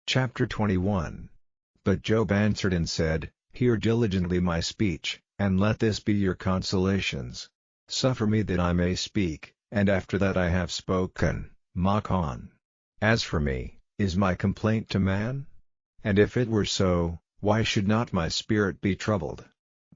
Chapter 21. But Job answered and said, Hear diligently my speech, and let this be your consolations. Suffer me that I may speak, and after that I have spoken, mock on. As for me, is my complaint to man? And if it were so, why should not my spirit be troubled?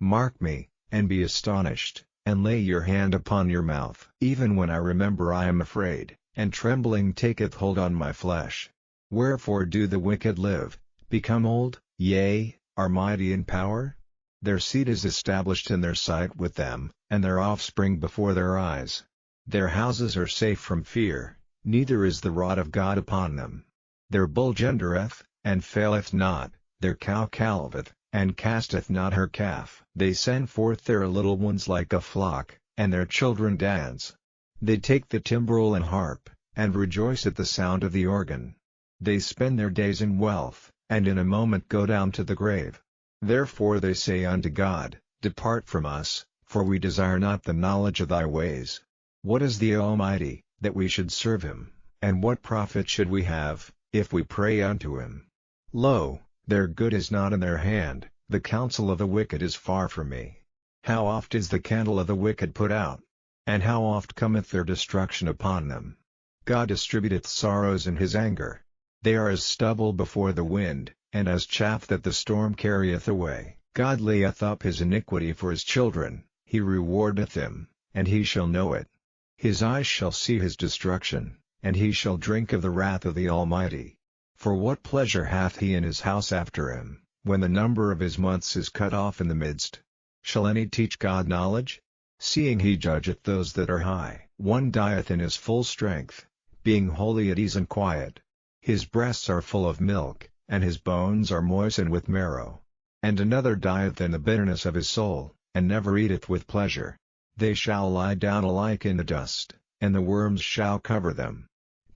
Mark me, and be astonished, and lay your hand upon your mouth. Even when I remember I am afraid, and trembling taketh hold on my flesh. Wherefore do the wicked live, become old, yea, are mighty in power? Their seed is established in their sight with them, and their offspring before their eyes. Their houses are safe from fear, neither is the rod of God upon them. Their bull gendereth, and faileth not, their cow calveth, and casteth not her calf. They send forth their little ones like a flock, and their children dance. They take the timbrel and harp, and rejoice at the sound of the organ. They spend their days in wealth, and in a moment go down to the grave. Therefore they say unto God, Depart from us, for we desire not the knowledge of thy ways. What is the Almighty, that we should serve him, and what profit should we have, if we pray unto him? Lo, their good is not in their hand, the counsel of the wicked is far from me. How oft is the candle of the wicked put out? And how oft cometh their destruction upon them? God distributeth sorrows in his anger. They are as stubble before the wind, and as chaff that the storm carrieth away. God layeth up his iniquity for his children, he rewardeth him, and he shall know it. His eyes shall see his destruction, and he shall drink of the wrath of the Almighty. For what pleasure hath he in his house after him, when the number of his months is cut off in the midst? Shall any teach God knowledge? Seeing he judgeth those that are high. One dieth in his full strength, being wholly at ease and quiet. His breasts are full of milk, and his bones are moistened with marrow. And another dieth in the bitterness of his soul, and never eateth with pleasure. They shall lie down alike in the dust, and the worms shall cover them.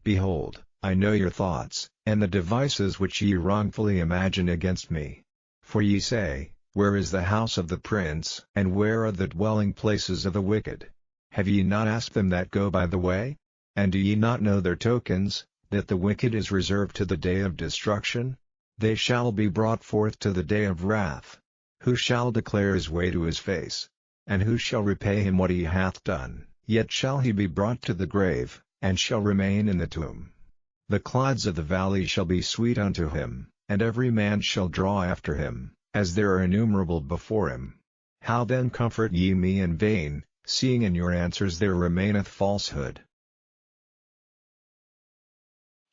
Behold, I know your thoughts, and the devices which ye wrongfully imagine against me. For ye say, Where is the house of the prince? And where are the dwelling places of the wicked? Have ye not asked them that go by the way? And do ye not know their tokens, that the wicked is reserved to the day of destruction? They shall be brought forth to the day of wrath. Who shall declare his way to his face? And who shall repay him what he hath done? Yet shall he be brought to the grave, and shall remain in the tomb. The clods of the valley shall be sweet unto him, and every man shall draw after him, as there are innumerable before him. How then comfort ye me in vain, seeing in your answers there remaineth falsehood?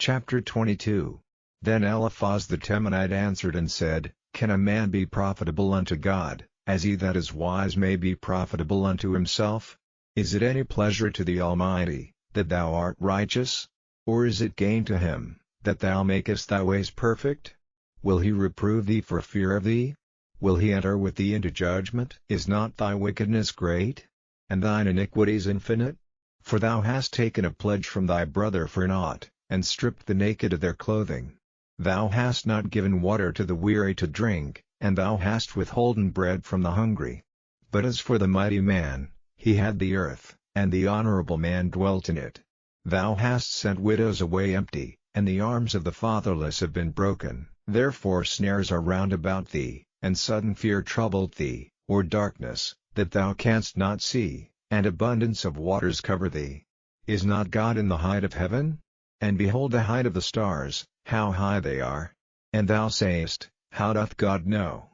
Chapter 22. Then Eliphaz the Temanite answered and said, Can a man be profitable unto God, as he that is wise may be profitable unto himself? Is it any pleasure to the Almighty, that thou art righteous? Or is it gain to him, that thou makest thy ways perfect? Will he reprove thee for fear of thee? Will he enter with thee into judgment? Is not thy wickedness great? And thine iniquities infinite? For thou hast taken a pledge from thy brother for naught, and stripped the naked of their clothing. Thou hast not given water to the weary to drink, and thou hast withholden bread from the hungry. But as for the mighty man, he had the earth, and the honorable man dwelt in it. Thou hast sent widows away empty, and the arms of the fatherless have been broken. Therefore snares are round about thee, and sudden fear troubled thee, or darkness, that thou canst not see, and abundance of waters cover thee. Is not God in the height of heaven? And behold the height of the stars, how high they are. And thou sayest, How doth God know?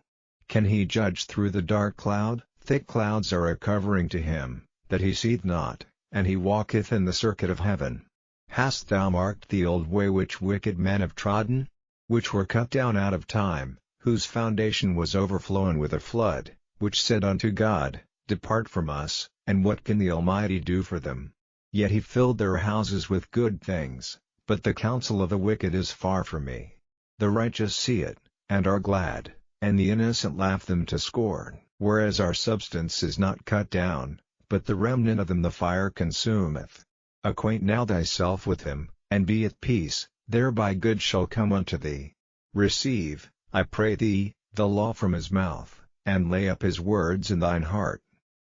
Can he judge through the dark cloud? Thick clouds are a covering to him, that he seeth not, and he walketh in the circuit of heaven. Hast thou marked the old way which wicked men have trodden? Which were cut down out of time, whose foundation was overflown with a flood, which said unto God, Depart from us, and what can the Almighty do for them? Yet he filled their houses with good things, but the counsel of the wicked is far from me. The righteous see it, and are glad, and the innocent laugh them to scorn. Whereas our substance is not cut down, but the remnant of them the fire consumeth. Acquaint now thyself with him, and be at peace, thereby good shall come unto thee. Receive, I pray thee, the law from his mouth, and lay up his words in thine heart.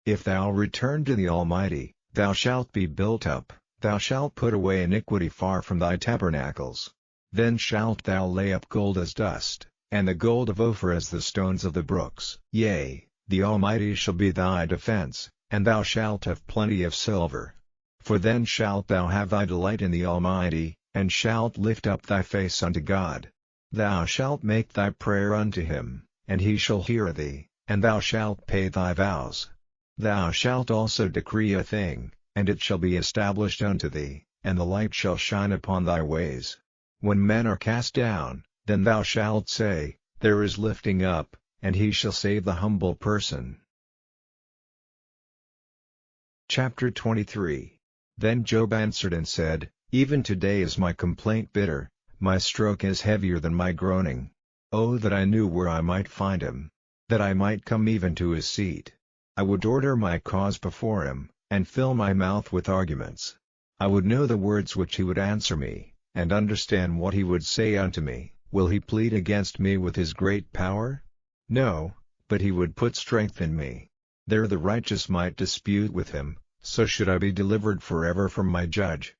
If thou return to the Almighty, thou shalt be built up, thou shalt put away iniquity far from thy tabernacles. Then shalt thou lay up gold as dust, and the gold of Ophir as the stones of the brooks. Yea, the Almighty shall be thy defense, and thou shalt have plenty of silver. For then shalt thou have thy delight in the Almighty, and shalt lift up thy face unto God. Thou shalt make thy prayer unto him, and he shall hear thee, and thou shalt pay thy vows. Thou shalt also decree a thing, and it shall be established unto thee, and the light shall shine upon thy ways. When men are cast down, then thou shalt say, There is lifting up, and he shall save the humble person. Chapter 23. Then Job answered and said, Even today is my complaint bitter, my stroke is heavier than my groaning. Oh, that I knew where I might find him, that I might come even to his seat. I would order my cause before him, and fill my mouth with arguments. I would know the words which he would answer me, and understand what he would say unto me. Will he plead against me with his great power? No, but he would put strength in me. There the righteous might dispute with him, so should I be delivered forever from my judge.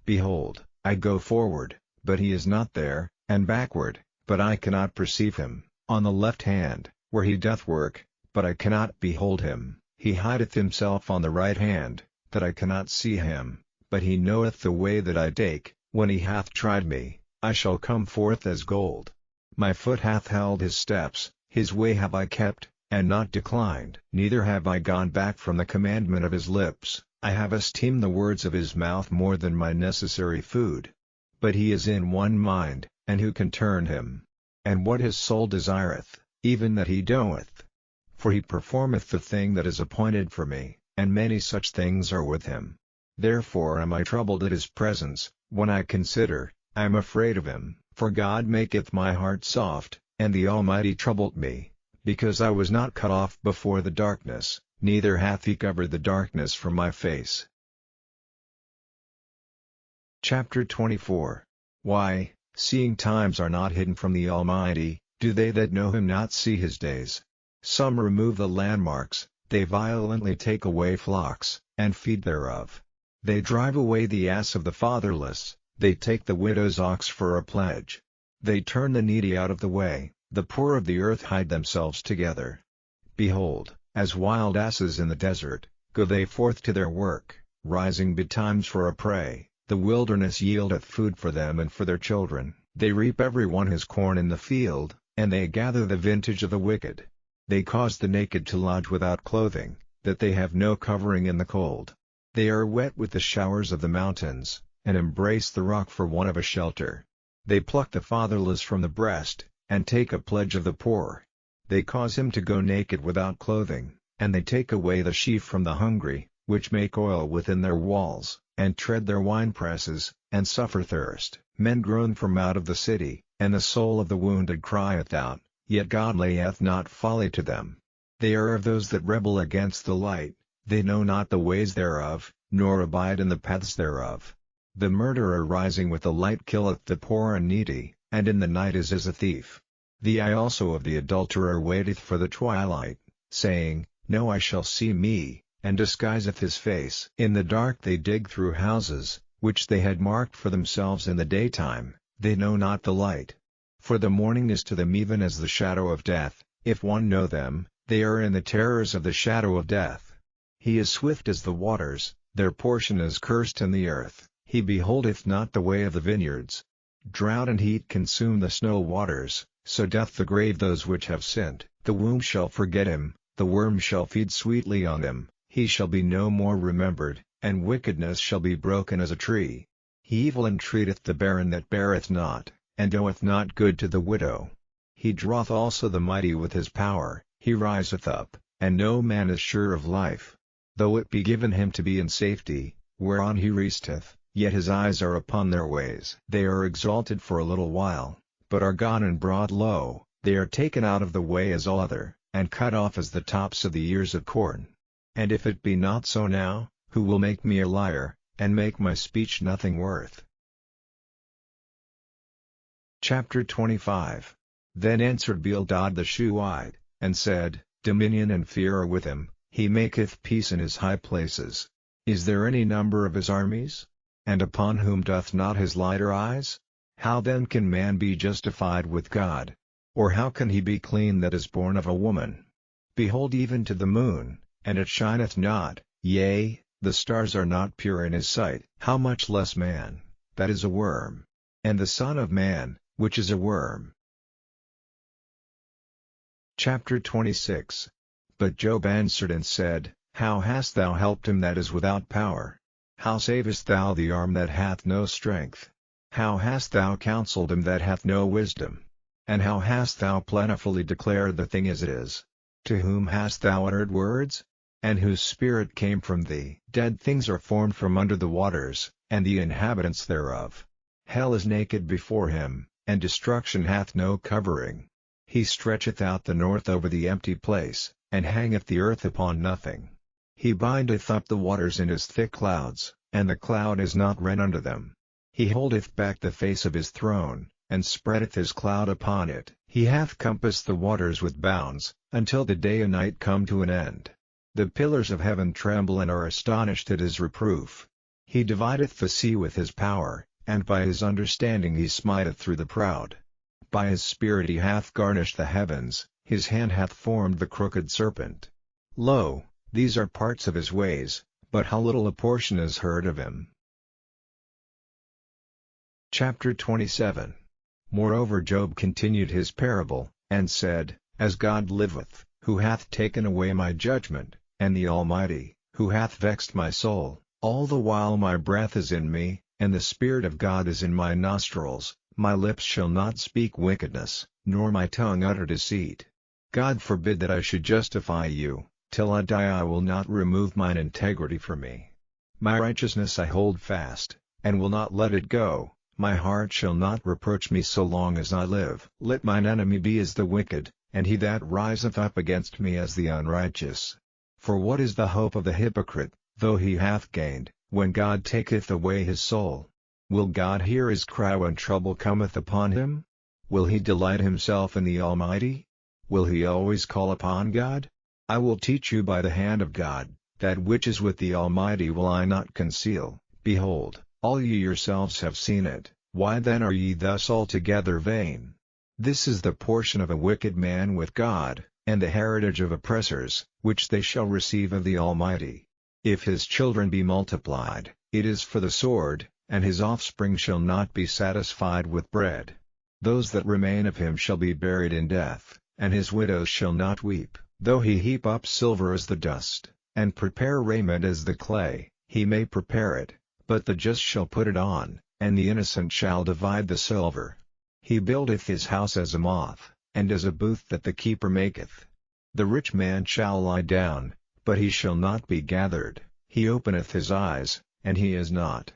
Behold, I go forward, but he is not there, and backward, but I cannot perceive him, on the left hand, where he doth work, but I cannot behold him. He hideth himself on the right hand, that I cannot see him, but he knoweth the way that I take. When he hath tried me, I shall come forth as gold. My foot hath held his steps, his way have I kept, and not declined. Neither have I gone back from the commandment of his lips. I have esteemed the words of his mouth more than my necessary food. But he is in one mind, and who can turn him? And what his soul desireth, even that he doeth. For he performeth the thing that is appointed for me, and many such things are with him. Therefore am I troubled at his presence. When I consider, I am afraid of him. For God maketh my heart soft, and the Almighty troubled me, because I was not cut off before the darkness, neither hath he covered the darkness from my face. Chapter 24. Why, seeing times are not hidden from the Almighty, do they that know him not see his days? Some remove the landmarks, they violently take away flocks, and feed thereof. They drive away the ass of the fatherless, they take the widow's ox for a pledge. They turn the needy out of the way, the poor of the earth hide themselves together. Behold, as wild asses in the desert, go they forth to their work, rising betimes for a prey. The wilderness yieldeth food for them and for their children. They reap every one his corn in the field, and they gather the vintage of the wicked. They cause the naked to lodge without clothing, that they have no covering in the cold. They are wet with the showers of the mountains, and embrace the rock for want of a shelter. They pluck the fatherless from the breast, and take a pledge of the poor. They cause him to go naked without clothing, and they take away the sheaf from the hungry, which make oil within their walls, and tread their winepresses, and suffer thirst. Men groan from out of the city, and the soul of the wounded crieth out, yet God layeth not folly to them. They are of those that rebel against the light, they know not the ways thereof, nor abide in the paths thereof. The murderer rising with the light killeth the poor and needy, and in the night is as a thief. The eye also of the adulterer waiteth for the twilight, saying, No eye shall see me, and disguiseth his face. In the dark they dig through houses, which they had marked for themselves in the daytime, they know not the light. For the morning is to them even as the shadow of death. If one know them, they are in the terrors of the shadow of death. He is swift as the waters, their portion is cursed in the earth. He beholdeth not the way of the vineyards. Drought and heat consume the snow waters, so doth the grave those which have sinned. The womb shall forget him, the worm shall feed sweetly on him, he shall be no more remembered, and wickedness shall be broken as a tree. He evil entreateth the barren that beareth not, and doeth not good to the widow. He draweth also the mighty with his power, he riseth up, and no man is sure of life. Though it be given him to be in safety, whereon he resteth, yet his eyes are upon their ways. They are exalted for a little while, but are gone and brought low. They are taken out of the way as all other, and cut off as the tops of the ears of corn. And if it be not so now, who will make me a liar, and make my speech nothing worth? Chapter 25. Then answered Bildad the Shuhite, and said, Dominion and fear are with him, he maketh peace in his high places. Is there any number of his armies? And upon whom doth not his light arise? How then can man be justified with God? Or how can he be clean that is born of a woman? Behold, even to the moon, and it shineth not, yea, the stars are not pure in his sight. How much less man, that is a worm? And the Son of Man, which is a worm. Chapter 26. But Job answered and said, How hast thou helped him that is without power? How savest thou the arm that hath no strength? How hast thou counselled him that hath no wisdom? And how hast thou plentifully declared the thing as it is? To whom hast thou uttered words? And whose spirit came from thee? Dead things are formed from under the waters, and the inhabitants thereof. Hell is naked before him, and destruction hath no covering. He stretcheth out the north over the empty place, and hangeth the earth upon nothing. He bindeth up the waters in his thick clouds, and the cloud is not rent under them. He holdeth back the face of his throne, and spreadeth his cloud upon it. He hath compassed the waters with bounds, until the day and night come to an end. The pillars of heaven tremble and are astonished at his reproof. He divideth the sea with his power, and by his understanding he smiteth through the proud. By his spirit he hath garnished the heavens, his hand hath formed the crooked serpent. Lo, these are parts of his ways, but how little a portion is heard of him. Chapter 27. Moreover Job continued his parable, and said, As God liveth, who hath taken away my judgment, and the Almighty, who hath vexed my soul, all the while my breath is in me, and the Spirit of God is in my nostrils, my lips shall not speak wickedness, nor my tongue utter deceit. God forbid that I should justify you, till I die I will not remove mine integrity from me. My righteousness I hold fast, and will not let it go. My heart shall not reproach me so long as I live. Let mine enemy be as the wicked, and he that riseth up against me as the unrighteous. For what is the hope of the hypocrite, though he hath gained, when God taketh away his soul? Will God hear his cry when trouble cometh upon him? Will he delight himself in the Almighty? Will he always call upon God? I will teach you by the hand of God, that which is with the Almighty will I not conceal. Behold, all ye yourselves have seen it, why then are ye thus altogether vain? This is the portion of a wicked man with God, and the heritage of oppressors, which they shall receive of the Almighty. If his children be multiplied, it is for the sword, and his offspring shall not be satisfied with bread. Those that remain of him shall be buried in death, and his widows shall not weep. Though he heap up silver as the dust, and prepare raiment as the clay, he may prepare it, but the just shall put it on, and the innocent shall divide the silver. He buildeth his house as a moth, and as a booth that the keeper maketh. The rich man shall lie down, but he shall not be gathered. He openeth his eyes, and he is not.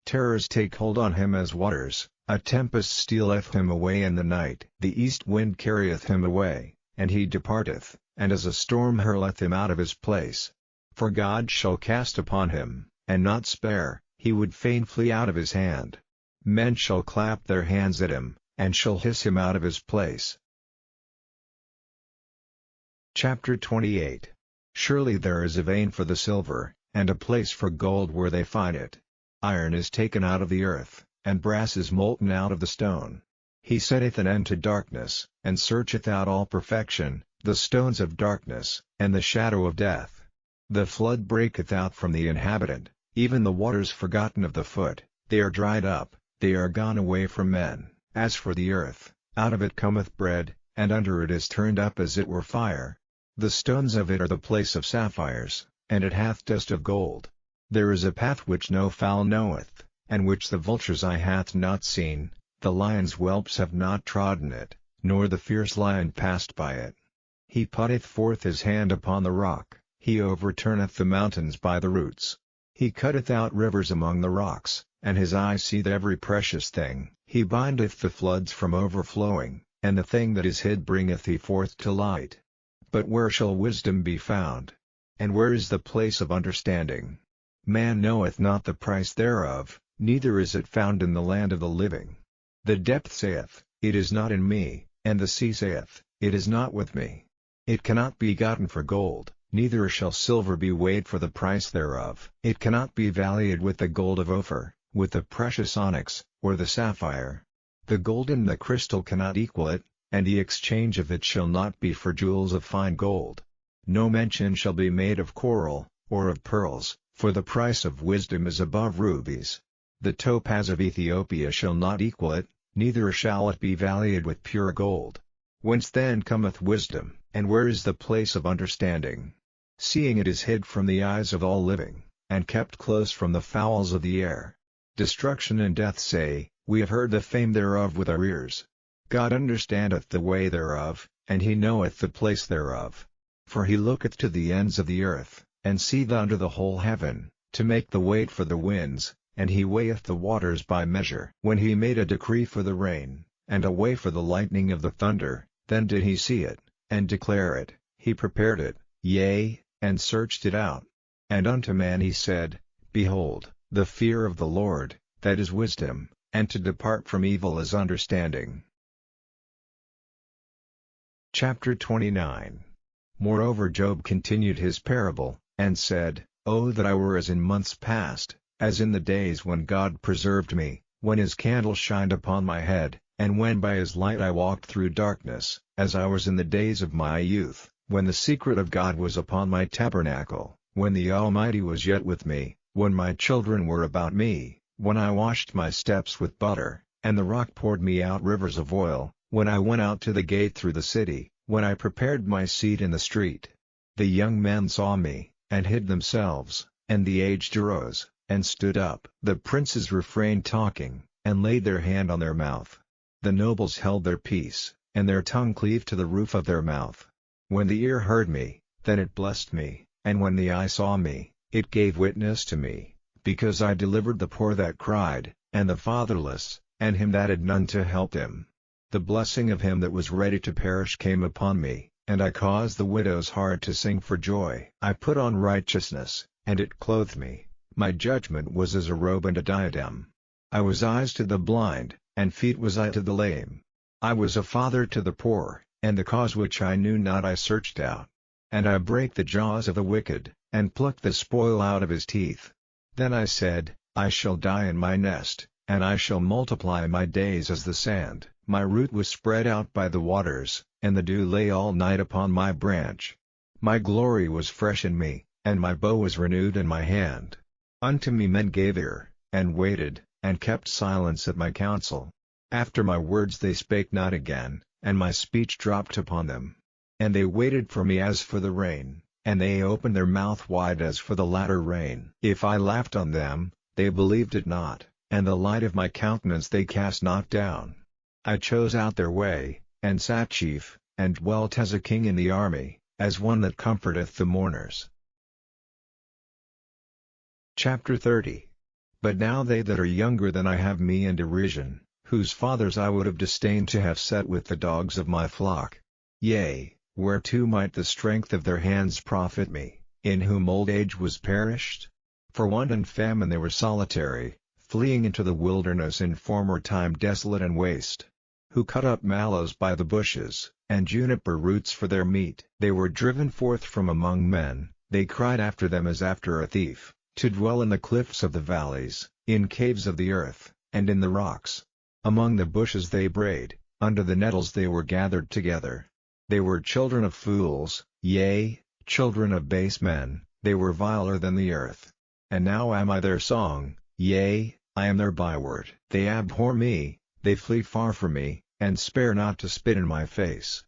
Terrors take hold on him as waters, a tempest stealeth him away in the night. The east wind carrieth him away, and he departeth, and as a storm hurleth him out of his place. For God shall cast upon him, and not spare, he would fain flee out of his hand. Men shall clap their hands at him, and shall hiss him out of his place. Chapter 28. Surely there is a vein for the silver, and a place for gold where they find it. Iron is taken out of the earth, and brass is molten out of the stone. He setteth an end to darkness, and searcheth out all perfection, the stones of darkness, and the shadow of death. The flood breaketh out from the inhabitant, even the waters forgotten of the foot, they are dried up, they are gone away from men. As for the earth, out of it cometh bread, and under it is turned up as it were fire. The stones of it are the place of sapphires, and it hath dust of gold. There is a path which no fowl knoweth, and which the vulture's eye hath not seen, the lion's whelps have not trodden it, nor the fierce lion passed by it. He putteth forth his hand upon the rock, he overturneth the mountains by the roots. He cutteth out rivers among the rocks, and his eye seeth every precious thing. He bindeth the floods from overflowing, and the thing that is hid bringeth he forth to light. But where shall wisdom be found? And where is the place of understanding? Man knoweth not the price thereof, neither is it found in the land of the living. The depth saith, It is not in me, and the sea saith, It is not with me. It cannot be gotten for gold, neither shall silver be weighed for the price thereof. It cannot be valued with the gold of Ophir, with the precious onyx, or the sapphire. The gold and the crystal cannot equal it, and the exchange of it shall not be for jewels of fine gold. No mention shall be made of coral, or of pearls, for the price of wisdom is above rubies. The topaz of Ethiopia shall not equal it, neither shall it be valued with pure gold. Whence then cometh wisdom, and where is the place of understanding? Seeing it is hid from the eyes of all living, and kept close from the fowls of the air. Destruction and death say, We have heard the fame thereof with our ears. God understandeth the way thereof, and he knoweth the place thereof. For he looketh to the ends of the earth, and seeth under the whole heaven, to make the weight for the winds, and he weigheth the waters by measure. When he made a decree for the rain, and a way for the lightning of the thunder, then did he see it, and declare it, he prepared it, yea, and searched it out. And unto man he said, Behold, the fear of the Lord, that is wisdom, and to depart from evil is understanding. Chapter 29. Moreover Job continued his parable, and said, Oh that I were as in months past, as in the days when God preserved me, when his candle shined upon my head, and when by his light I walked through darkness, as I was in the days of my youth, when the secret of God was upon my tabernacle, when the Almighty was yet with me, when my children were about me, when I washed my steps with butter, and the rock poured me out rivers of oil, when I went out to the gate through the city, when I prepared my seat in the street. The young men saw me, and hid themselves, and the aged arose, and stood up. The princes refrained talking, and laid their hand on their mouth. The nobles held their peace, and their tongue cleaved to the roof of their mouth. When the ear heard me, then it blessed me, and when the eye saw me, it gave witness to me, because I delivered the poor that cried, and the fatherless, and him that had none to help him. The blessing of him that was ready to perish came upon me, and I caused the widow's heart to sing for joy. I put on righteousness, and it clothed me, my judgment was as a robe and a diadem. I was eyes to the blind, and feet was I to the lame. I was a father to the poor, and the cause which I knew not I searched out. And I brake the jaws of the wicked, and plucked the spoil out of his teeth. Then I said, I shall die in my nest, and I shall multiply my days as the sand. My root was spread out by the waters, and the dew lay all night upon my branch. My glory was fresh in me, and my bow was renewed in my hand. Unto me men gave ear, and waited, and kept silence at my counsel. After my words they spake not again, and my speech dropped upon them. And they waited for me as for the rain, and they opened their mouth wide as for the latter rain. If I laughed on them, they believed it not, and the light of my countenance they cast not down. I chose out their way, and sat chief, and dwelt as a king in the army, as one that comforteth the mourners. Chapter 30. But now they that are younger than I have me in derision, whose fathers I would have disdained to have set with the dogs of my flock. Yea, whereto might the strength of their hands profit me, in whom old age was perished? For want and famine they were solitary, fleeing into the wilderness in former time desolate and waste. Who cut up mallows by the bushes, and juniper roots for their meat. They were driven forth from among men, they cried after them as after a thief, to dwell in the cliffs of the valleys, in caves of the earth, and in the rocks. Among the bushes they brayed, under the nettles they were gathered together. They were children of fools, yea, children of base men, they were viler than the earth. And now am I their song, yea, I am their byword. They abhor me, they flee far from me, and spare not to spit in my face.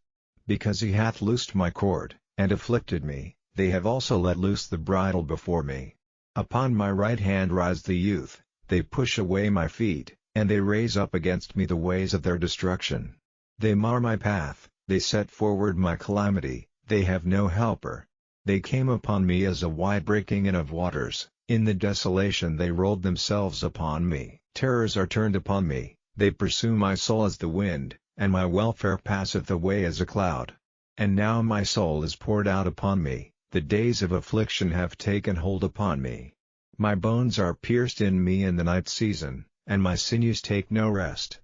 Because he hath loosed my cord, and afflicted me, they have also let loose the bridle before me. Upon my right hand rise the youth, they push away my feet, and they raise up against me the ways of their destruction. They mar my path, they set forward my calamity, they have no helper. They came upon me as a wide breaking in of waters, in the desolation they rolled themselves upon me. Terrors are turned upon me, they pursue my soul as the wind, and my welfare passeth away as a cloud. And now my soul is poured out upon me, the days of affliction have taken hold upon me. My bones are pierced in me in the night season, and my sinews take no rest.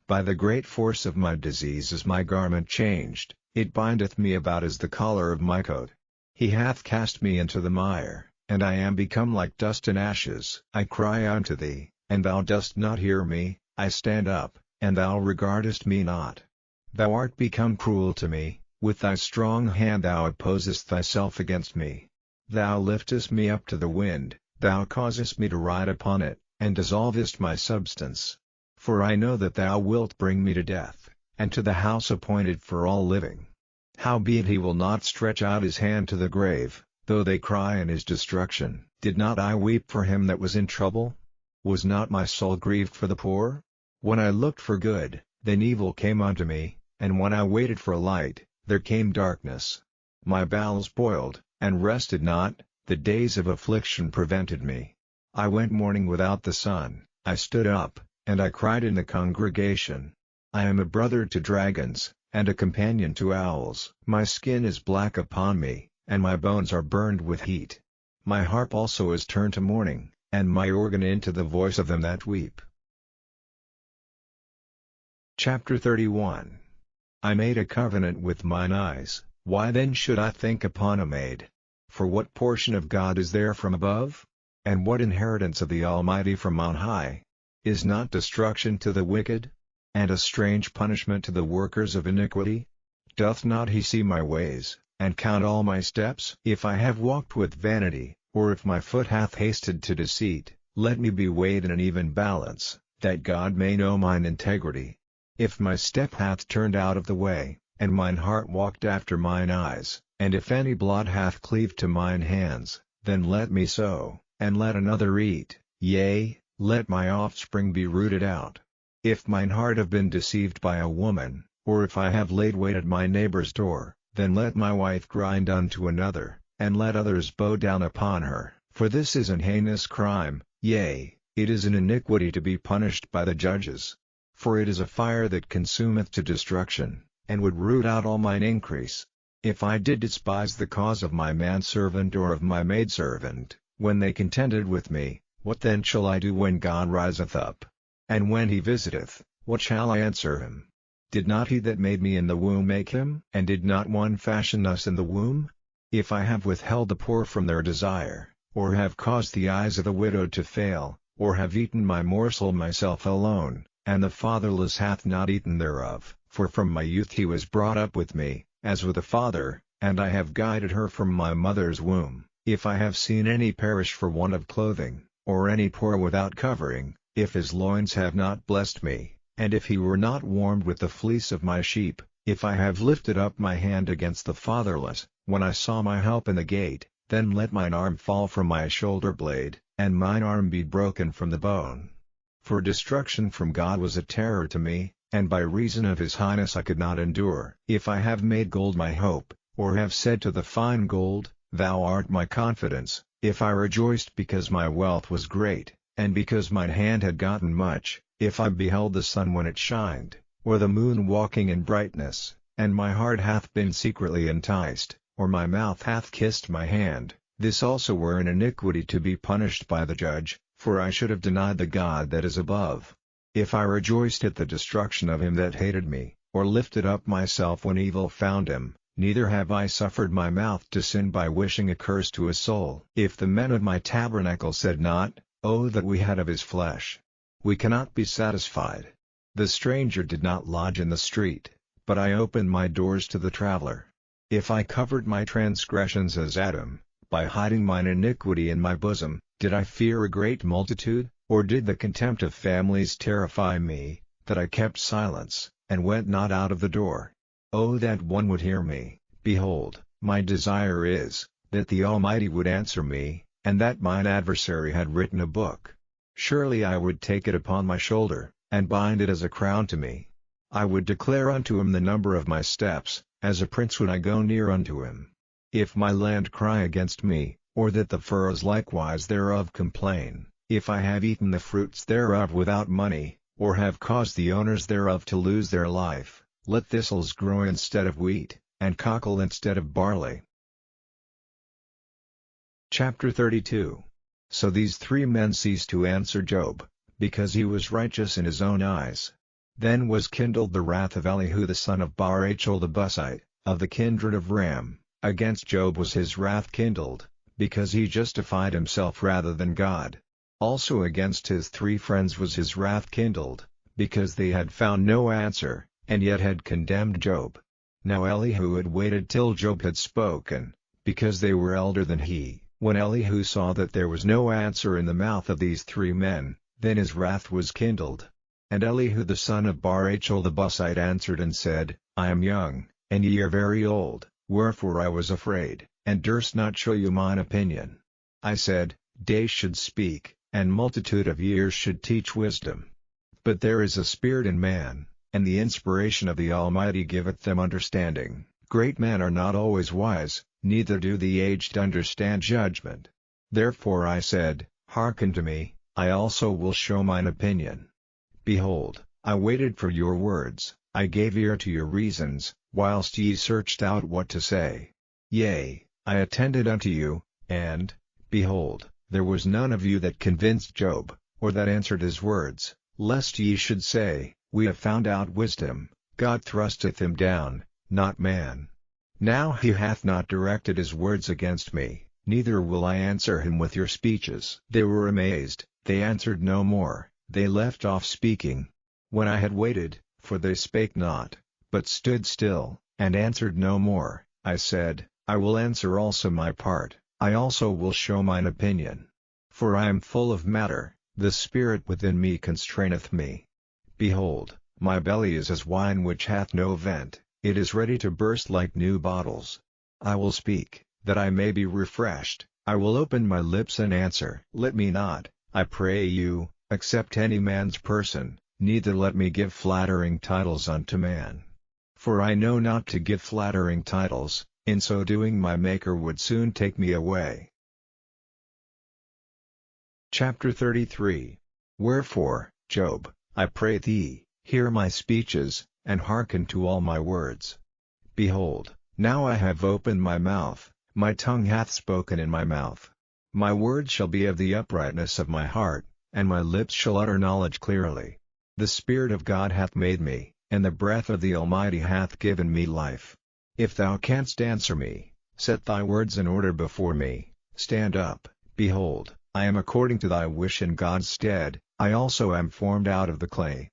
By the great force of my disease is my garment changed, it bindeth me about as the collar of my coat. He hath cast me into the mire, and I am become like dust and ashes. I cry unto thee, and thou dost not hear me. I stand up, and thou regardest me not. Thou art become cruel to me, with thy strong hand thou opposest thyself against me. Thou liftest me up to the wind, thou causest me to ride upon it, and dissolvest my substance. For I know that thou wilt bring me to death, and to the house appointed for all living. Howbeit he will not stretch out his hand to the grave, though they cry in his destruction. Did not I weep for him that was in trouble? Was not my soul grieved for the poor? When I looked for good, then evil came unto me, and when I waited for light, there came darkness. My bowels boiled, and rested not, the days of affliction prevented me. I went mourning without the sun, I stood up, and I cried in the congregation. I am a brother to dragons, and a companion to owls. My skin is black upon me, and my bones are burned with heat. My harp also is turned to mourning, and my organ into the voice of them that weep. Chapter 31. I made a covenant with mine eyes, why then should I think upon a maid? For what portion of God is there from above? And what inheritance of the Almighty from on high? Is not destruction to the wicked? And a strange punishment to the workers of iniquity? Doth not he see my ways, and count all my steps? If I have walked with vanity, or if my foot hath hasted to deceit, let me be weighed in an even balance, that God may know mine integrity. If my step hath turned out of the way, and mine heart walked after mine eyes, and if any blood hath cleaved to mine hands, then let me sow, and let another eat, yea, let my offspring be rooted out. If mine heart have been deceived by a woman, or if I have laid wait at my neighbor's door, then let my wife grind unto another, and let others bow down upon her. For this is an heinous crime, yea, it is an iniquity to be punished by the judges. For it is a fire that consumeth to destruction, and would root out all mine increase. If I did despise the cause of my manservant or of my maidservant, when they contended with me, what then shall I do when God riseth up? And when he visiteth, what shall I answer him? Did not he that made me in the womb make him? And did not one fashion us in the womb? If I have withheld the poor from their desire, or have caused the eyes of the widow to fail, or have eaten my morsel myself alone, and the fatherless hath not eaten thereof, for from my youth he was brought up with me, as with a father, and I have guided her from my mother's womb. If I have seen any perish for want of clothing, or any poor without covering, if his loins have not blessed me, and if he were not warmed with the fleece of my sheep, if I have lifted up my hand against the fatherless, when I saw my help in the gate, then let mine arm fall from my shoulder blade, and mine arm be broken from the bone. For destruction from God was a terror to me, and by reason of his highness I could not endure. If I have made gold my hope, or have said to the fine gold, Thou art my confidence, if I rejoiced because my wealth was great, and because mine hand had gotten much, if I beheld the sun when it shined, or the moon walking in brightness, and my heart hath been secretly enticed, or my mouth hath kissed my hand, this also were an iniquity to be punished by the judge, for I should have denied the God that is above. If I rejoiced at the destruction of him that hated me, or lifted up myself when evil found him, neither have I suffered my mouth to sin by wishing a curse to a soul. If the men of my tabernacle said not, Oh that we had of his flesh! We cannot be satisfied. The stranger did not lodge in the street, but I opened my doors to the traveler. If I covered my transgressions as Adam, by hiding mine iniquity in my bosom, did I fear a great multitude, or did the contempt of families terrify me, that I kept silence, and went not out of the door? Oh that one would hear me! Behold, my desire is, that the Almighty would answer me, and that mine adversary had written a book. Surely I would take it upon my shoulder, and bind it as a crown to me. I would declare unto him the number of my steps, as a prince would I go near unto him. If my land cry against me, or that the furrows likewise thereof complain, if I have eaten the fruits thereof without money, or have caused the owners thereof to lose their life, let thistles grow instead of wheat, and cockle instead of barley. Chapter 32. So these three men ceased to answer Job, because he was righteous in his own eyes. Then was kindled the wrath of Elihu the son of Barachel the Buzite, of the kindred of Ram. Against Job was his wrath kindled, because he justified himself rather than God. Also against his three friends was his wrath kindled, because they had found no answer, and yet had condemned Job. Now Elihu had waited till Job had spoken, because they were elder than he. When Elihu saw that there was no answer in the mouth of these 3 men, then his wrath was kindled. And Elihu the son of Barachel the Buzite answered and said, I am young, and ye are very old, wherefore I was afraid, and durst not show you mine opinion. I said, Days should speak, and multitude of years should teach wisdom. But there is a spirit in man, and the inspiration of the Almighty giveth them understanding. Great men are not always wise, neither do the aged understand judgment. Therefore I said, Hearken to me, I also will show mine opinion. Behold, I waited for your words, I gave ear to your reasons, whilst ye searched out what to say. Yea, I attended unto you, and, behold, there was none of you that convinced Job, or that answered his words, lest ye should say, We have found out wisdom, God thrusteth him down, not man. Now he hath not directed his words against me, neither will I answer him with your speeches. They were amazed, they answered no more, they left off speaking. When I had waited, for they spake not, but stood still, and answered no more, I said, I will answer also my part, I also will show mine opinion. For I am full of matter, the spirit within me constraineth me. Behold, my belly is as wine which hath no vent, it is ready to burst like new bottles. I will speak, that I may be refreshed, I will open my lips and answer. Let me not, I pray you, accept any man's person, neither let me give flattering titles unto man. For I know not to give flattering titles, in so doing my Maker would soon take me away. Chapter 33. Wherefore, Job, I pray thee, hear my speeches, and hearken to all my words. Behold, now I have opened my mouth, my tongue hath spoken in my mouth. My words shall be of the uprightness of my heart, and my lips shall utter knowledge clearly. The Spirit of God hath made me, and the breath of the Almighty hath given me life. If thou canst answer me, set thy words in order before me, stand up, behold, I am according to thy wish in God's stead, I also am formed out of the clay.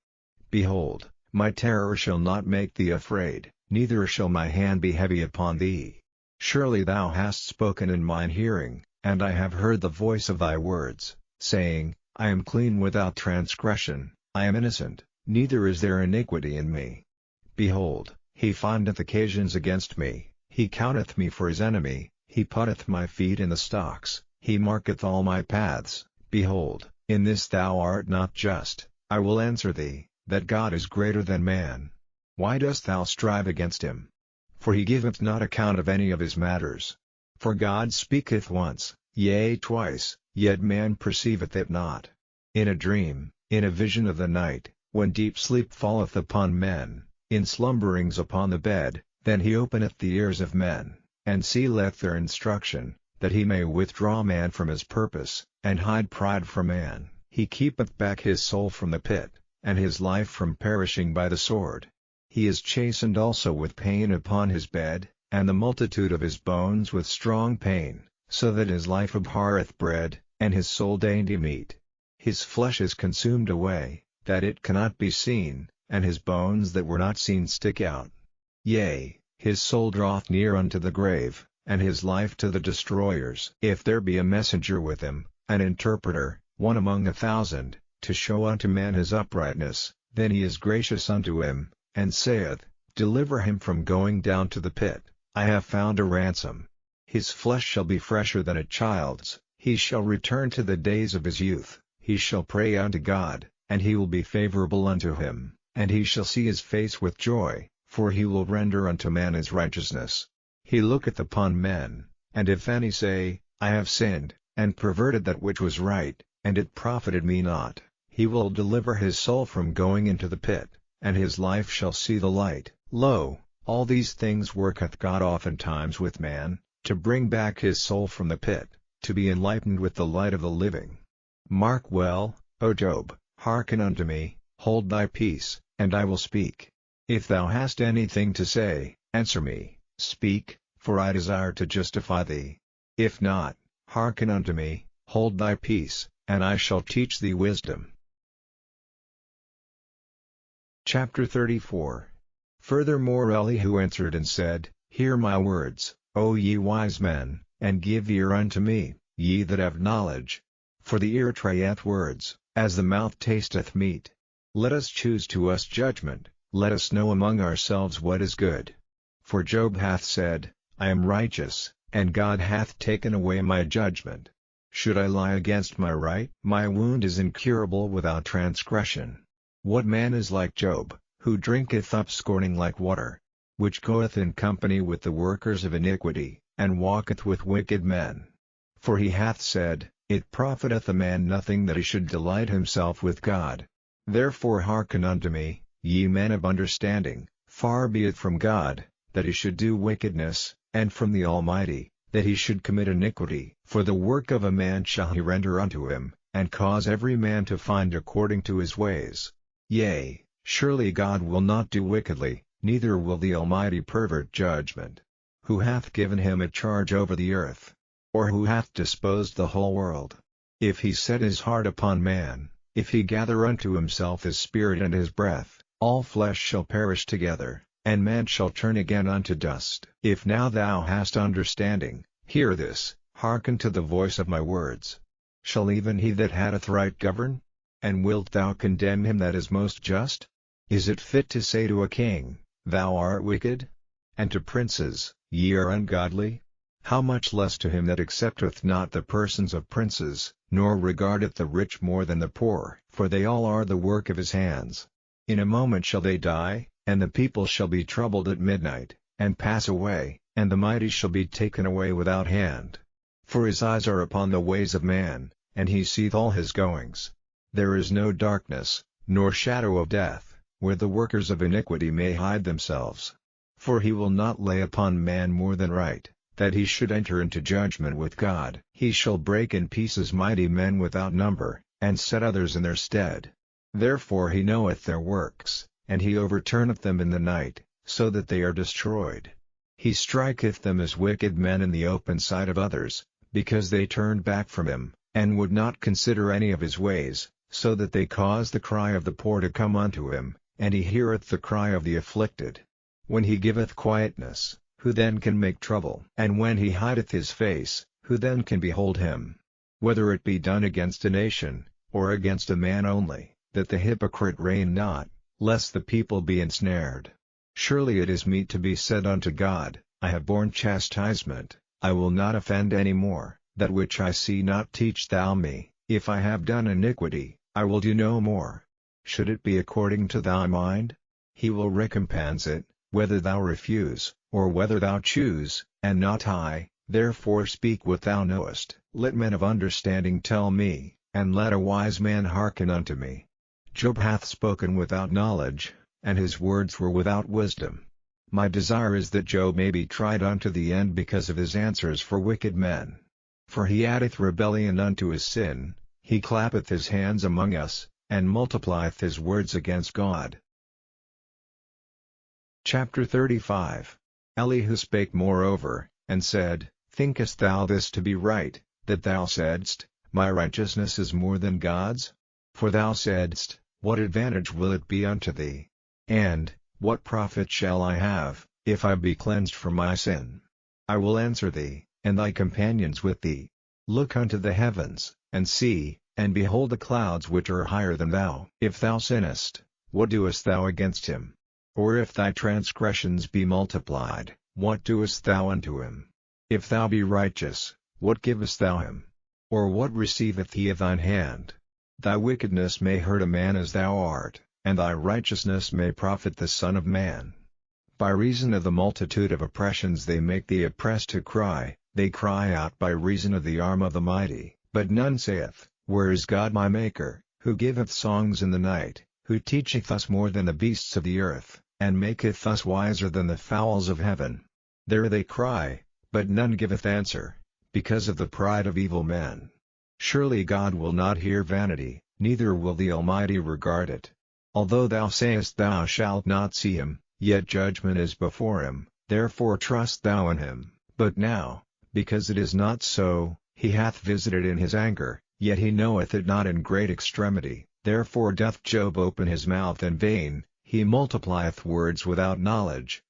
Behold, my terror shall not make thee afraid, neither shall my hand be heavy upon thee. Surely thou hast spoken in mine hearing, and I have heard the voice of thy words, saying, I am clean without transgression, I am innocent, neither is there iniquity in me. Behold, he findeth occasions against me, he counteth me for his enemy, he putteth my feet in the stocks, he marketh all my paths. Behold, in this thou art not just, I will answer thee, that God is greater than man. Why dost thou strive against him? For he giveth not account of any of his matters. For God speaketh once, yea twice, yet man perceiveth it not. In a dream, in a vision of the night, when deep sleep falleth upon men, in slumberings upon the bed, then he openeth the ears of men, and sealeth their instruction, that he may withdraw man from his purpose, and hide pride from man. He keepeth back his soul from the pit, and his life from perishing by the sword. He is chastened also with pain upon his bed, and the multitude of his bones with strong pain, so that his life abhorreth bread, and his soul dainty meat. His flesh is consumed away, that it cannot be seen, and his bones that were not seen stick out. Yea, his soul draweth near unto the grave, and his life to the destroyers. If there be a messenger with him, an interpreter, one among 1,000, to show unto man his uprightness, then he is gracious unto him, and saith, Deliver him from going down to the pit, I have found a ransom. His flesh shall be fresher than a child's, he shall return to the days of his youth, he shall pray unto God, and he will be favorable unto him, and he shall see his face with joy, for he will render unto man his righteousness. He looketh upon men, and if any say, I have sinned, and perverted that which was right, and it profited me not, he will deliver his soul from going into the pit, and his life shall see the light. Lo, all these things worketh God oftentimes with man, to bring back his soul from the pit, to be enlightened with the light of the living. Mark well, O Job, hearken unto me, hold thy peace, and I will speak. If thou hast anything to say, answer me, speak, for I desire to justify thee. If not, hearken unto me, hold thy peace, and I shall teach thee wisdom. Chapter 34. Furthermore Elihu answered and said, Hear my words, O ye wise men, and give ear unto me, ye that have knowledge. For the ear trieth words, as the mouth tasteth meat. Let us choose to us judgment, let us know among ourselves what is good. For Job hath said, I am righteous, and God hath taken away my judgment. Should I lie against my right? My wound is incurable without transgression. What man is like Job, who drinketh up scorning like water? Which goeth in company with the workers of iniquity, and walketh with wicked men. For he hath said, It profiteth a man nothing that he should delight himself with God. Therefore hearken unto me, ye men of understanding, far be it from God, that he should do wickedness, and from the Almighty, that he should commit iniquity. For the work of a man shall he render unto him, and cause every man to find according to his ways. Yea, surely God will not do wickedly, neither will the Almighty pervert judgment. Who hath given him a charge over the earth? Or who hath disposed the whole world? If he set his heart upon man, if he gather unto himself his spirit and his breath, all flesh shall perish together, and man shall turn again unto dust. If now thou hast understanding, hear this, hearken to the voice of my words. Shall even he that hath right govern? And wilt thou condemn him that is most just? Is it fit to say to a king, Thou art wicked? And to princes, Ye are ungodly? How much less to him that accepteth not the persons of princes, nor regardeth the rich more than the poor? For they all are the work of his hands. In a moment shall they die, and the people shall be troubled at midnight, and pass away, and the mighty shall be taken away without hand. For his eyes are upon the ways of man, and he seeth all his goings. There is no darkness, nor shadow of death, where the workers of iniquity may hide themselves. For he will not lay upon man more than right, that he should enter into judgment with God. He shall break in pieces mighty men without number, and set others in their stead. Therefore he knoweth their works, and he overturneth them in the night, so that they are destroyed. He striketh them as wicked men in the open sight of others, because they turned back from him, and would not consider any of his ways, so that they cause the cry of the poor to come unto him, and he heareth the cry of the afflicted. When he giveth quietness, who then can make trouble? And when he hideth his face, who then can behold him? Whether it be done against a nation, or against a man only, that the hypocrite reign not, lest the people be ensnared. Surely it is meet to be said unto God, I have borne chastisement, I will not offend any more. That which I see not teach thou me. If I have done iniquity, I will do no more. Should it be according to thy mind? He will recompense it, whether thou refuse, or whether thou choose, and not I. Therefore speak what thou knowest. Let men of understanding tell me, and let a wise man hearken unto me. Job hath spoken without knowledge, and his words were without wisdom. My desire is that Job may be tried unto the end because of his answers for wicked men. For he addeth rebellion unto his sin, he clappeth his hands among us, and multiplieth his words against God. Chapter 35. Elihu spake moreover, and said, Thinkest thou this to be right, that thou saidst, My righteousness is more than God's? For thou saidst, What advantage will it be unto thee? And, What profit shall I have, if I be cleansed from my sin? I will answer thee, and thy companions with thee. Look unto the heavens, and see, and behold the clouds which are higher than thou. If thou sinnest, what doest thou against him? Or if thy transgressions be multiplied, what doest thou unto him? If thou be righteous, what givest thou him? Or what receiveth he of thine hand? Thy wickedness may hurt a man as thou art, and thy righteousness may profit the Son of Man. By reason of the multitude of oppressions they make the oppressed to cry, they cry out by reason of the arm of the mighty. But none saith, Where is God my Maker, who giveth songs in the night, who teacheth us more than the beasts of the earth, and maketh us wiser than the fowls of heaven? There they cry, but none giveth answer, because of the pride of evil men. Surely God will not hear vanity, neither will the Almighty regard it. Although thou sayest thou shalt not see him, yet judgment is before him, therefore trust thou in him. But now, because it is not so, he hath visited in his anger, yet he knoweth it not in great extremity. Therefore doth Job open his mouth in vain, he multiplieth words without knowledge.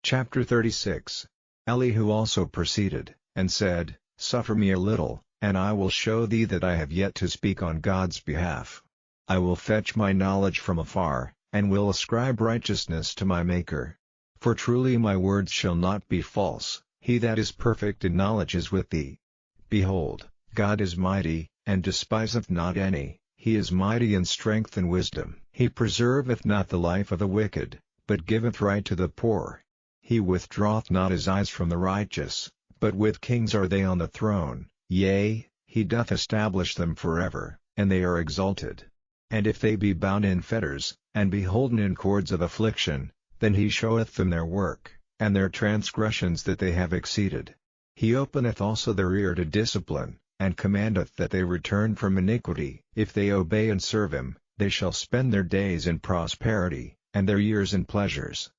Chapter 36. Elihu also proceeded, and said, Suffer me a little, and I will show thee that I have yet to speak on God's behalf. I will fetch my knowledge from afar, and will ascribe righteousness to my Maker. For truly my words shall not be false, he that is perfect in knowledge is with thee. Behold, God is mighty, and despiseth not any, he is mighty in strength and wisdom. He preserveth not the life of the wicked, but giveth right to the poor. He withdraweth not his eyes from the righteous, but with kings are they on the throne, yea, he doth establish them forever, and they are exalted. And if they be bound in fetters, and be holden in cords of affliction, then he showeth them their work, and their transgressions that they have exceeded. He openeth also their ear to discipline, and commandeth that they return from iniquity. If they obey and serve him, they shall spend their days in prosperity, and their years in pleasures.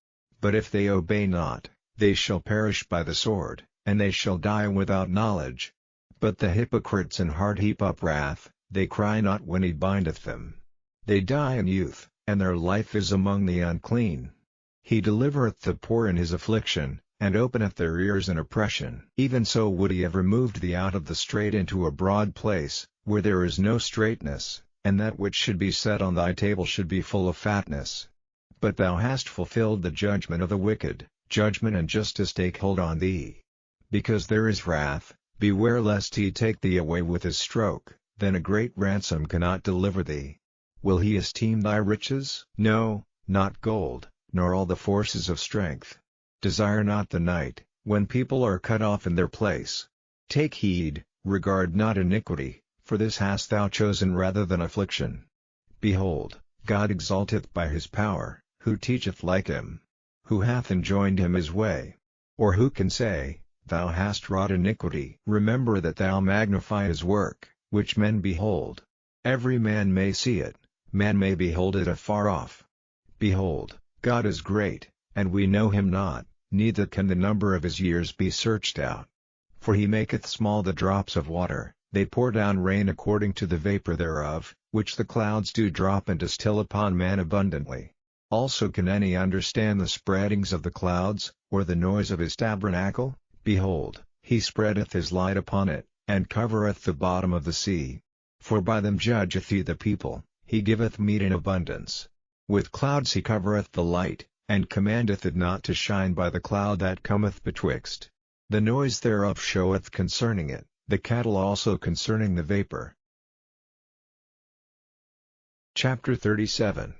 But if they obey not, they shall perish by the sword, and they shall die without knowledge. But the hypocrites in heart heap up wrath, they cry not when he bindeth them. They die in youth, and their life is among the unclean. He delivereth the poor in his affliction, and openeth their ears in oppression. Even so would he have removed thee out of the strait into a broad place, where there is no straightness, and that which should be set on thy table should be full of fatness. But thou hast fulfilled the judgment of the wicked, judgment and justice take hold on thee. Because there is wrath, beware lest he take thee away with his stroke, then a great ransom cannot deliver thee. Will he esteem thy riches? No, not gold, nor all the forces of strength. Desire not the night, when people are cut off in their place. Take heed, regard not iniquity, for this hast thou chosen rather than affliction. Behold, God exalteth by his power, who teacheth like him? Who hath enjoined him his way? Or who can say, Thou hast wrought iniquity? Remember that thou magnify his work, which men behold. Every man may see it, man may behold it afar off. Behold, God is great, and we know him not, neither can the number of his years be searched out. For he maketh small the drops of water, they pour down rain according to the vapor thereof, which the clouds do drop and distill upon man abundantly. Also can any understand the spreadings of the clouds, or the noise of his tabernacle? Behold, he spreadeth his light upon it, and covereth the bottom of the sea. For by them judgeth he the people, he giveth meat in abundance. With clouds he covereth the light, and commandeth it not to shine by the cloud that cometh betwixt. The noise thereof showeth concerning it, the cattle also concerning the vapor. Chapter 37.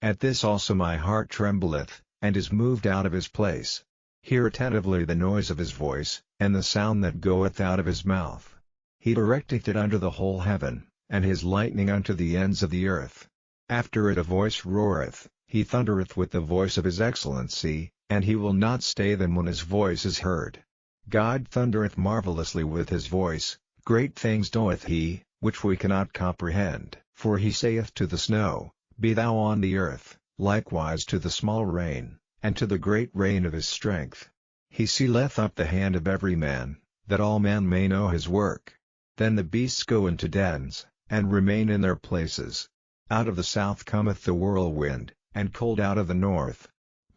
At this also my heart trembleth, and is moved out of his place. Hear attentively the noise of his voice, and the sound that goeth out of his mouth. He directeth it unto the whole heaven, and his lightning unto the ends of the earth. After it a voice roareth, he thundereth with the voice of his excellency, and he will not stay them when his voice is heard. God thundereth marvelously with his voice, great things doeth he, which we cannot comprehend. For he saith to the snow, Be thou on the earth, likewise to the small rain, and to the great rain of his strength. He sealeth up the hand of every man, that all men may know his work. Then the beasts go into dens, and remain in their places. Out of the south cometh the whirlwind, and cold out of the north.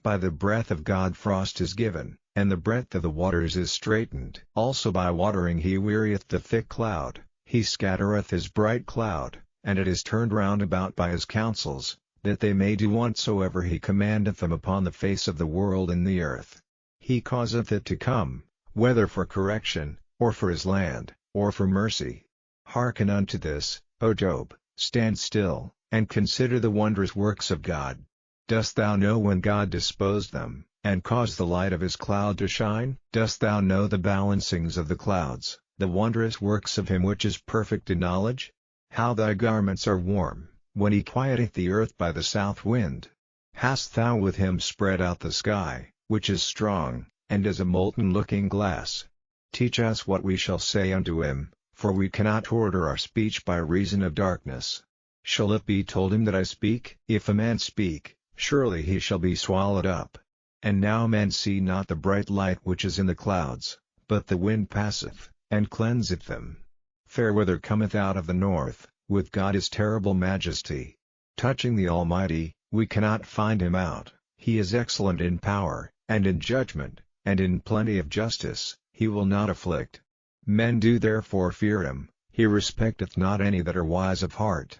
By the breath of God frost is given, and the breadth of the waters is straitened. Also by watering he wearieth the thick cloud, he scattereth his bright cloud, and it is turned round about by his counsels, that they may do whatsoever he commandeth them upon the face of the world and the earth. He causeth it to come, whether for correction, or for his land, or for mercy. Hearken unto this, O Job, stand still, and consider the wondrous works of God. Dost thou know when God disposed them, and caused the light of his cloud to shine? Dost thou know the balancings of the clouds, the wondrous works of him which is perfect in knowledge? How thy garments are warm, when he quieteth the earth by the south wind. Hast thou with him spread out the sky, which is strong, and as a molten looking glass? Teach us what we shall say unto him, for we cannot order our speech by reason of darkness. Shall it be told him that I speak? If a man speak, surely he shall be swallowed up. And now men see not the bright light which is in the clouds, but the wind passeth, and cleanseth them. Fair weather cometh out of the north, with God is terrible majesty. Touching the Almighty, we cannot find him out. He is excellent in power, and in judgment, and in plenty of justice, he will not afflict. Men do therefore fear him, he respecteth not any that are wise of heart.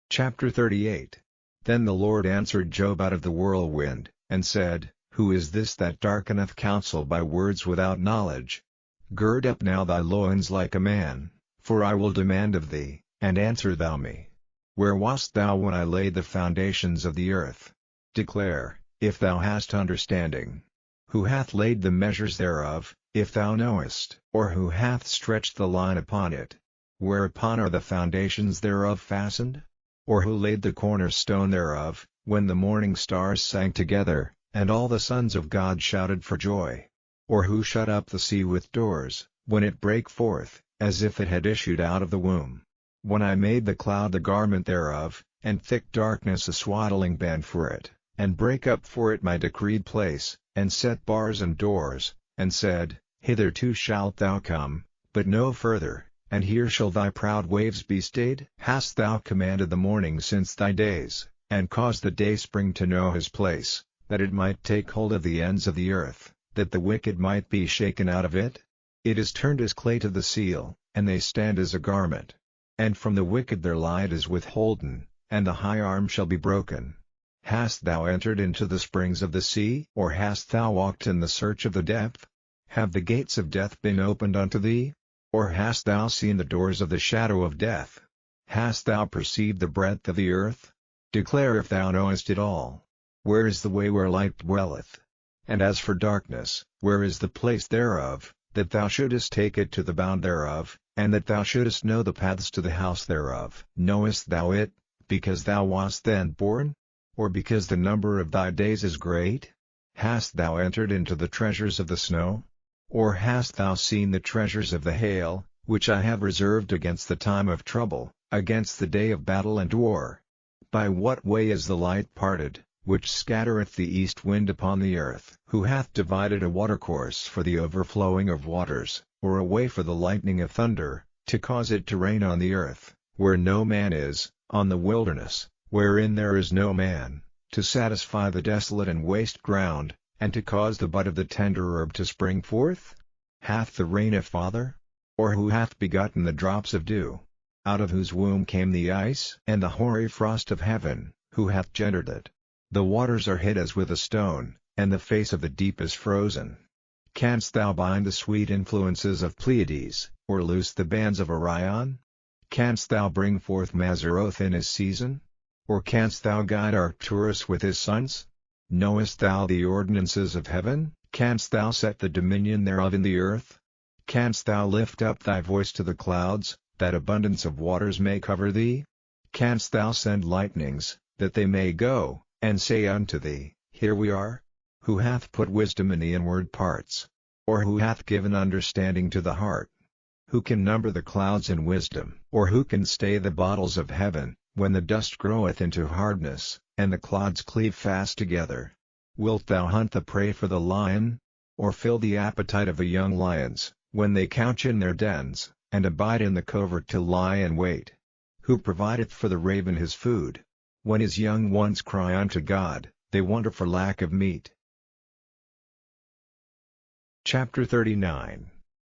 Chapter 38. Then the Lord answered Job out of the whirlwind, and said, Who is this that darkeneth counsel by words without knowledge? Gird up now thy loins like a man, for I will demand of thee, and answer thou me. Where wast thou when I laid the foundations of the earth? Declare, if thou hast understanding. Who hath laid the measures thereof, if thou knowest? Or who hath stretched the line upon it? Whereupon are the foundations thereof fastened? Or who laid the cornerstone thereof, when the morning stars sang together, and all the sons of God shouted for joy? Or who shut up the sea with doors, when it brake forth, as if it had issued out of the womb? When I made the cloud the garment thereof, and thick darkness a swaddling band for it, and brake up for it my decreed place, and set bars and doors, and said, Hitherto shalt thou come, but no further, and here shall thy proud waves be stayed? Hast thou commanded the morning since thy days, and caused the dayspring to know his place, that it might take hold of the ends of the earth, that the wicked might be shaken out of it? It is turned as clay to the seal, and they stand as a garment. And from the wicked their light is withholden, and the high arm shall be broken. Hast thou entered into the springs of the sea? Or hast thou walked in the search of the depth? Have the gates of death been opened unto thee? Or hast thou seen the doors of the shadow of death? Hast thou perceived the breadth of the earth? Declare if thou knowest it all. Where is the way where light dwelleth? And as for darkness, where is the place thereof, that thou shouldest take it to the bound thereof, and that thou shouldest know the paths to the house thereof? Knowest thou it, because thou wast then born? Or because the number of thy days is great? Hast thou entered into the treasures of the snow? Or hast thou seen the treasures of the hail, which I have reserved against the time of trouble, against the day of battle and war? By what way is the light parted, which scattereth the east wind upon the earth? Who hath divided a watercourse for the overflowing of waters, or a way for the lightning of thunder, to cause it to rain on the earth, where no man is, on the wilderness, wherein there is no man, to satisfy the desolate and waste ground, and to cause the bud of the tender herb to spring forth? Hath the rain a father? Or who hath begotten the drops of dew? Out of whose womb came the ice and the hoary frost of heaven? Who hath gendered it? The waters are hid as with a stone, and the face of the deep is frozen. Canst thou bind the sweet influences of Pleiades, or loose the bands of Orion? Canst thou bring forth Mazzaroth in his season? Or canst thou guide Arcturus with his sons? Knowest thou the ordinances of heaven? Canst thou set the dominion thereof in the earth? Canst thou lift up thy voice to the clouds, that abundance of waters may cover thee? Canst thou send lightnings, that they may go, and say unto thee, Here we are? Who hath put wisdom in the inward parts? Or who hath given understanding to the heart? Who can number the clouds in wisdom? Or who can stay the bottles of heaven, when the dust groweth into hardness, and the clods cleave fast together? Wilt thou hunt the prey for the lion? Or fill the appetite of the young lions, when they couch in their dens, and abide in the covert to lie in wait? Who provideth for the raven his food? When his young ones cry unto God, they wonder for lack of meat. Chapter 39.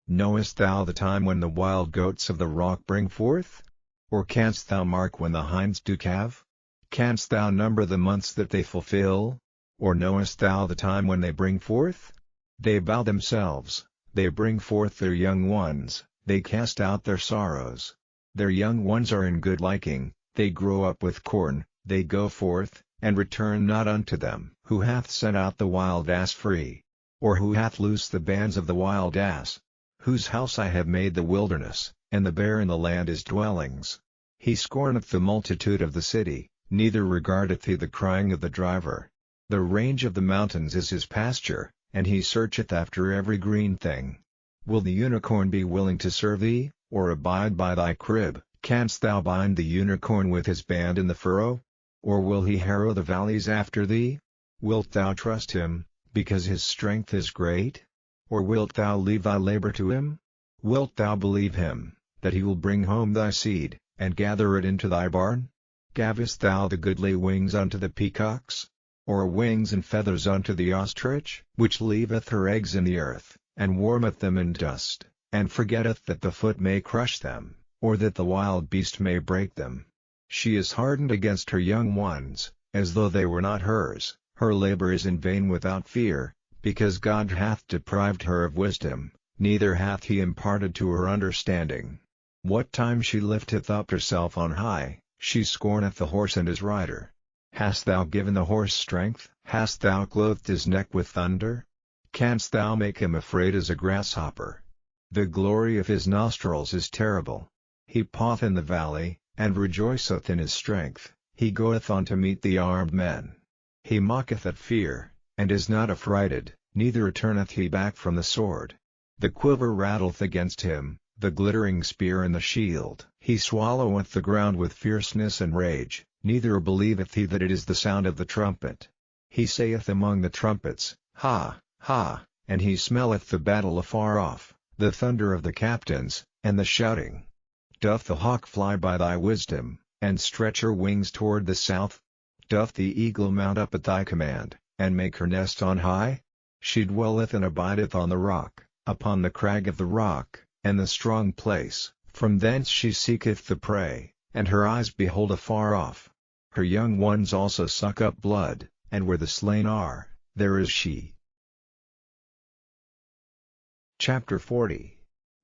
Knowest thou the time when the wild goats of the rock bring forth? Or canst thou mark when the hinds do calve? Canst thou number the months that they fulfill? Or knowest thou the time when they bring forth? They bow themselves, they bring forth their young ones, they cast out their sorrows. Their young ones are in good liking, they grow up with corn, they go forth, and return not unto them. Who hath sent out the wild ass free? Or who hath loosed the bands of the wild ass? Whose house I have made the wilderness, and the bear in the land his dwellings. He scorneth the multitude of the city, neither regardeth he the crying of the driver. The range of the mountains is his pasture, and he searcheth after every green thing. Will the unicorn be willing to serve thee, or abide by thy crib? Canst thou bind the unicorn with his band in the furrow? Or will he harrow the valleys after thee? Wilt thou trust him, because his strength is great? Or wilt thou leave thy labor to him? Wilt thou believe him, that he will bring home thy seed, and gather it into thy barn? Gavest thou the goodly wings unto the peacocks? Or wings and feathers unto the ostrich? Which leaveth her eggs in the earth, and warmeth them in dust, and forgetteth that the foot may crush them, or that the wild beast may break them. She is hardened against her young ones, as though they were not hers. Her labor is in vain without fear, because God hath deprived her of wisdom, neither hath he imparted to her understanding. What time she lifteth up herself on high, she scorneth the horse and his rider. Hast thou given the horse strength? Hast thou clothed his neck with thunder? Canst thou make him afraid as a grasshopper? The glory of his nostrils is terrible. He paweth in the valley, and rejoiceth in his strength. He goeth on to meet the armed men. He mocketh at fear, and is not affrighted, neither turneth he back from the sword. The quiver rattleth against him, the glittering spear and the shield. He swalloweth the ground with fierceness and rage, neither believeth he that it is the sound of the trumpet. He saith among the trumpets, Ha, ha, and he smelleth the battle afar off, the thunder of the captains, and the shouting. Doth the hawk fly by thy wisdom, and stretch her wings toward the south? Doth the eagle mount up at thy command, and make her nest on high? She dwelleth and abideth on the rock, upon the crag of the rock, and the strong place. From thence she seeketh the prey, and her eyes behold afar off. Her young ones also suck up blood, and where the slain are, there is she. Chapter 40.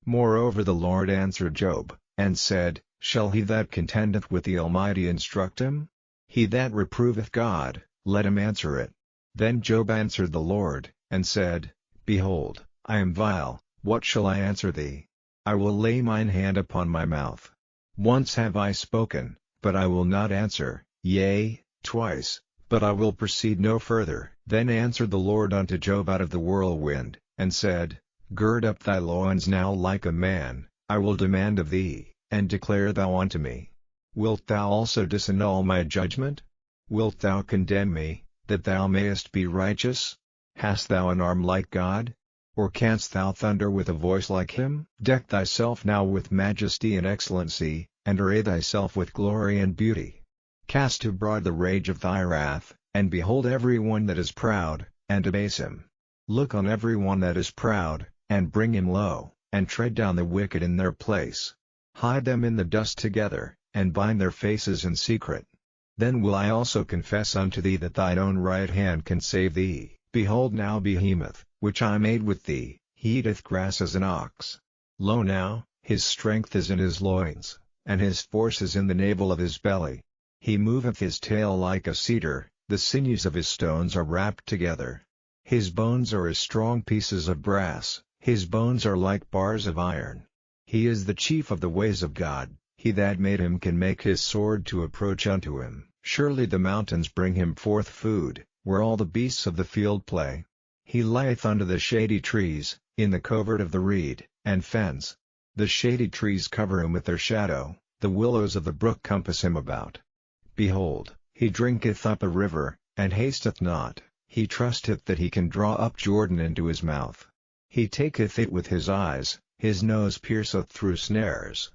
Moreover the Lord answered Job, and said, Shall he that contendeth with the Almighty instruct him? He that reproveth God, let him answer it. Then Job answered the Lord, and said, Behold, I am vile, what shall I answer thee? I will lay mine hand upon my mouth. Once have I spoken, but I will not answer, yea, twice, but I will proceed no further. Then answered the Lord unto Job out of the whirlwind, and said, Gird up thy loins now like a man, I will demand of thee, and declare thou unto me. Wilt thou also disannul my judgment? Wilt thou condemn me, that thou mayest be righteous? Hast thou an arm like God? Or canst thou thunder with a voice like him? Deck thyself now with majesty and excellency, and array thyself with glory and beauty. Cast abroad the rage of thy wrath, and behold every one that is proud, and abase him. Look on every one that is proud, and bring him low, and tread down the wicked in their place. Hide them in the dust together, and bind their faces in secret. Then will I also confess unto thee that thine own right hand can save thee. Behold now Behemoth, which I made with thee, he eateth grass as an ox. Lo now, his strength is in his loins, and his force is in the navel of his belly. He moveth his tail like a cedar, the sinews of his stones are wrapped together. His bones are as strong pieces of brass, his bones are like bars of iron. He is the chief of the ways of God, he that made him can make his sword to approach unto him. Surely the mountains bring him forth food, where all the beasts of the field play. He lieth under the shady trees, in the covert of the reed, and fens. The shady trees cover him with their shadow, the willows of the brook compass him about. Behold, he drinketh up a river, and hasteth not, he trusteth that he can draw up Jordan into his mouth. He taketh it with his eyes, his nose pierceth through snares,